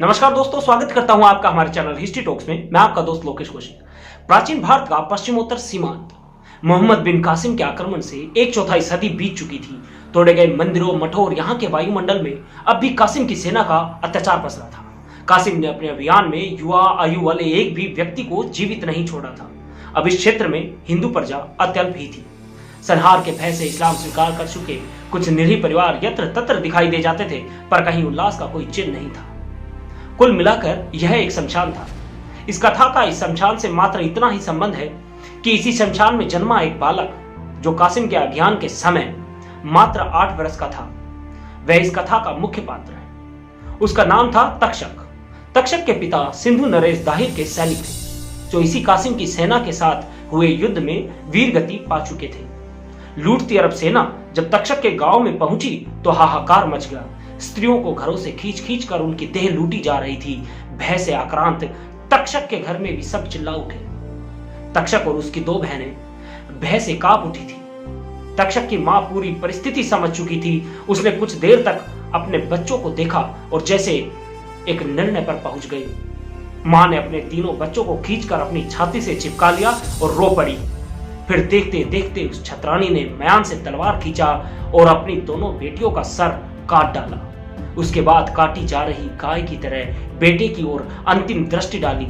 नमस्कार दोस्तों, स्वागत करता हूं आपका हमारे चैनल हिस्ट्री टॉक्स में। मैं आपका दोस्त लोकेश कौशिक। प्राचीन भारत का पश्चिमोत्तर सीमांत मोहम्मद बिन कासिम के आक्रमण से 1/4 सदी बीत चुकी थी। तोड़े गए मंदिरों, मठों और यहाँ के वायुमंडल में अब भी कासिम की सेना का अत्याचार पसरा था। कासिम ने अपने अभियान में युवा आयु वाले एक भी व्यक्ति को जीवित नहीं छोड़ा था। अब इस क्षेत्र में हिंदू प्रजा अत्यल्प ही थी। संहार के भय से इस्लाम स्वीकार कर चुके कुछ निरीह परिवार यत्र तत्र दिखाई दे जाते थे, पर कहीं उल्लास का कोई चिन्ह नहीं था। कुल मिलाकर यह एक शमशान था। इस कथा का इस शमशान से मात्र इतना ही संबंध है कि इसी शमशान में जन्मा एक बालक, जो कासिम के अभियान के समय मात्र 8 वर्ष का था, वह इस कथा का मुख्य पात्र है। उसका नाम था तक्षक। तक्षक के पिता सिंधु नरेश दाहिर के सैनिक थे, जो इसी कासिम की सेना के साथ हुए युद्ध में वीरगति पा चुके थे। लूटती अरब सेना जब तक्षक के गांव में पहुंची तो हाहाकार मच गया। स्त्रियों को घरों से खींच खींच कर उनकी देह लूटी जा रही थी। भय से आक्रांत तक्षक के घर में भी सब चिल्ला उठे। तक्षक और उसकी 2 बहनें भय से कांप उठी थी। तक्षक की मां पूरी परिस्थिति समझ चुकी थी। उसने कुछ देर तक अपने बच्चों को देखा और जैसे एक निर्णय पर पहुंच गई। मां ने अपने तीनों बच्चों को खींचकर अपनी छाती से चिपका लिया और रो पड़ी। फिर देखते देखते उस छतरानी ने म्यान से तलवार खींचा और अपनी दोनों बेटियों का सर काट डाला। उसके बाद काटी जा रही गाय की तरह बेटे की ओर अंतिम दृष्टि डाली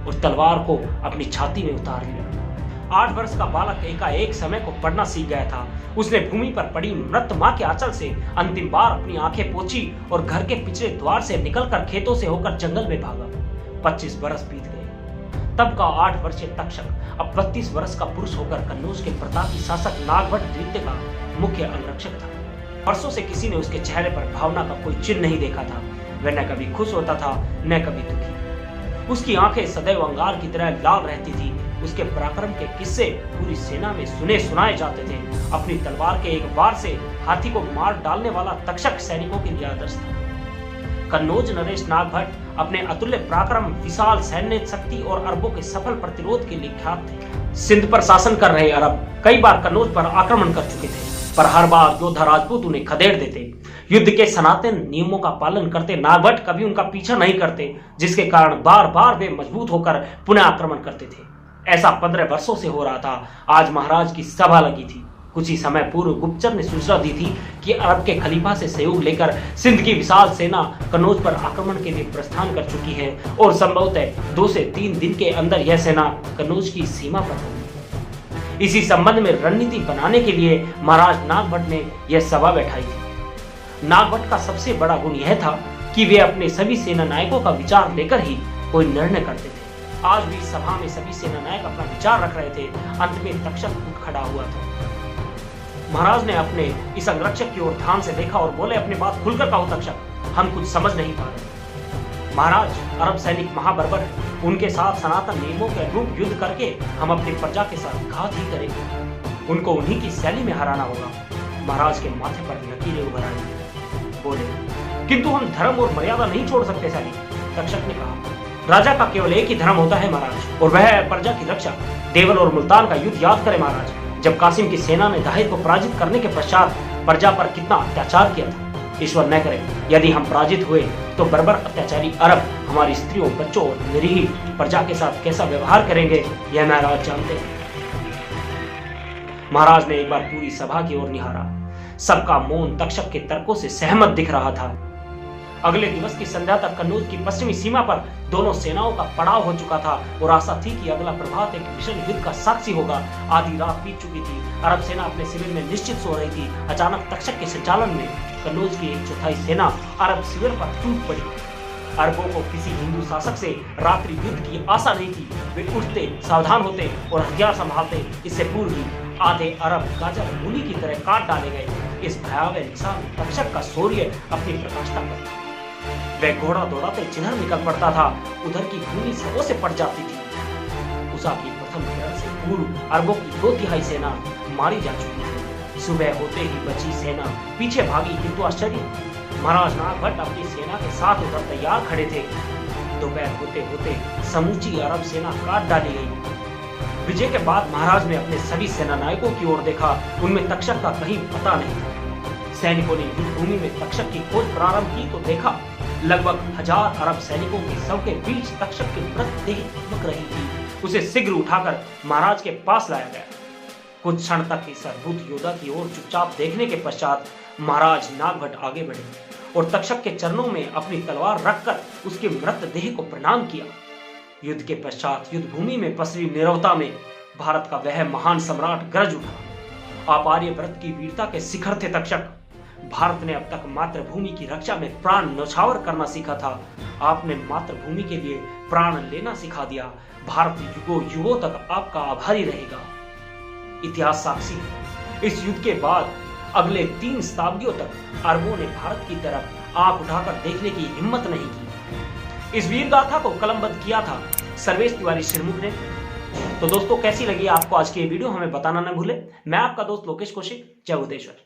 और तलवार को अपनी छाती में उतार लिया। 8 वर्ष का बालक एकाएक समय को पढ़ना सीख गया था। उसने भूमि पर पड़ी मृत मां के आंचल से अंतिम बार अपनी आंखें पोंछी और घर के पिछले द्वार से निकलकर खेतों से होकर जंगल में भागा। 25 वर्ष बीत गए। तब का 8 वर्षीय तक्षक अब 32 वर्ष का पुरुष होकर कन्नौज के प्रतापी शासक नागभट्ट द्वितीय का मुख्य अंगरक्षक था। वर्षों से किसी ने उसके चेहरे पर भावना का कोई चिन्ह नहीं देखा था। वह न कभी खुश होता था, न कभी दुखी। उसकी आंखें सदैव अंगार की तरह लाल रहती थी। उसके पराक्रम के किस्से पूरी सेना में सुने सुनाए जाते थे। अपनी तलवार के एक वार से हाथी को मार डालने वाला तक्षक सैनिकों के लिए आदर्श था। कन्नौज नरेश नागभट्ट अपने अतुल्य पराक्रम, विशाल सैन्य शक्ति और अरबों के सफल प्रतिरोध के लिए ख्यात थे। सिंध पर शासन कर रहे अरब कई बार कन्नौज पर आक्रमण कर चुके थे, पर हर बार योद्धा राजपूत उन्हें खदेड़ देते। युद्ध के सनातन नियमों का पालन करते नागभट्ट कभी उनका पीछा नहीं करते, जिसके कारण बार बार वे मजबूत होकर पुनः आक्रमण करते थे। ऐसा 15 वर्षों से हो रहा था। आज महाराज की सभा लगी थी। कुछ ही समय पूर्व गुप्तचर ने सूचना दी थी कि अरब के खलीफा से सहयोग लेकर सिंध की विशाल सेना कन्नौज पर आक्रमण के लिए प्रस्थान कर चुकी है और संभवतः 2 से 3 दिन के अंदर यह सेना कन्नौज की सीमा पर होगी। इसी संबंध में रणनीति बनाने के लिए महाराज नागभट्ट ने यह सभा बैठाई थी। नागभट्ट का सबसे बड़ा गुण यह था कि वे अपने सभी सेना नायकों का विचार लेकर ही कोई निर्णय करते थे। आज भी सभा में सभी सेना नायक अपना विचार रख रहे थे। अंत में तक्षक उठ खड़ा हुआ था। महाराज ने अपने इस अंगरक्षक की ओर ध्यान से देखा और बोले, अपनी बात खुलकर कहो तक्षक, हम कुछ समझ नहीं पा रहे। महाराज, अरब सैनिक महाबर्बर है। उनके साथ सनातन नियमों के अनुरूप युद्ध करके हम अपनी प्रजा के साथ घात ही करेंगे। उनको उन्हीं की शैली में हराना होगा। महाराज के माथे पर लकीरें उभर आई। बोले, किंतु हम धर्म और मर्यादा नहीं छोड़ सकते सैनिक। तक्षक ने कहा, राजा का केवल एक ही धर्म होता है महाराज, और वह है प्रजा की रक्षा। देवल और मुल्तान का युद्ध याद करें महाराज, जब कासिम की सेना ने दाहिर को पराजित करने के पश्चात प्रजा पर कितना अत्याचार किया था। ईश्वर न करे यदि हम पराजित हुए तो बर्बर अत्याचारी अरब हमारी स्त्रियों, बच्चों और निरीह प्रजा के साथ कैसा व्यवहार करेंगे, यह महाराज जानते हैं। महाराज ने एक बार पूरी सभा की ओर निहारा। सबका मौन तक्षक के तर्कों से सहमत दिख रहा था। अगले दिवस की संध्या तक कन्नौज की पश्चिमी सीमा पर दोनों सेनाओं का पड़ाव हो चुका था और आशा थी कि अगला प्रभात एक भीषण युद्ध का साक्षी होगा। आधी रात बीत चुकी थी। अरब सेना अपने शिविर में निश्चित सो रही थी। अचानक तक्षक के संचालन में कन्नौज की 1/4 सेना अरब शिविर पर टूट पड़ी। अरबों को किसी हिंदू शासक से रात्रि युद्ध की आशा नहीं थी। वे उठते, सावधान होते और हथियार संभालते। इससे पूर्व ही आधे अरब गाजर मूली की तरह काट डाले गए। इस भयावह निशान में तक्षक का शौर्य अपनी प्रकाष्ठा पर। वह घोड़ा दौड़ाते जिधर निकल पड़ता था, उधर की भूमि सबों से पड़ जाती थी। उषा की प्रथम किरण से पूर्व अरबों की 2/3 सेना मारी जा चुकी थी। सुबह होते ही बची सेना पीछे भागी, किंतु आश्चर्य, महाराज नागभट्ट अपनी सेना के साथ उधर तैयार खड़े थे। दोपहर होते होते समूची अरब सेना काट डाली गई। विजय के बाद महाराज ने अपने सभी सेना नायकों की ओर देखा। उनमें तक्षक का कहीं पता नहीं था। सैनिकों ने युद्ध भूमि में तक्षक की खोज प्रारंभ की तो देखा लगभग 1000 अरब सैनिकों के शव के बीच तक्षक की मृतदेह चमक रही थी। उसे शीघ्र उठाकर महाराज के पास लाया गया। कुछ क्षण तक इस अद्भुत योद्धा की ओर चुपचाप देखने के पश्चात महाराज नागभट्ट आगे बढ़े और तक्षक के चरणों में अपनी तलवार रखकर उसके मृतदेह को प्रणाम किया। युद्ध के पश्चात युद्ध भूमि में पसरी नीरवता में भारत का वह महान सम्राट गरज उठा। आप आर्यव्रत की वीरता के शिखर थे तक्षक। भारत ने अब तक मातृभूमि की रक्षा में प्राण न्यौछावर करना सीखा था। आपने मातृभूमि के लिए प्राण लेना सिखा दिया। भारत युगों युगों तक आपका आभारी रहेगा। इतिहास साक्षी है, इस युद्ध के बाद अगले 3 शताब्दियों तक अरबों ने भारत की तरफ आंख उठाकर देखने की हिम्मत नहीं की। इस वीर गाथा को कलमबद्ध किया था सर्वेश तिवारी सिरमुख ने। तो दोस्तों, कैसी लगी आपको आज की ये वीडियो हमें बताना न भूले। मैं आपका दोस्त लोकेश कौशिक। जय बुद्धेश्वर।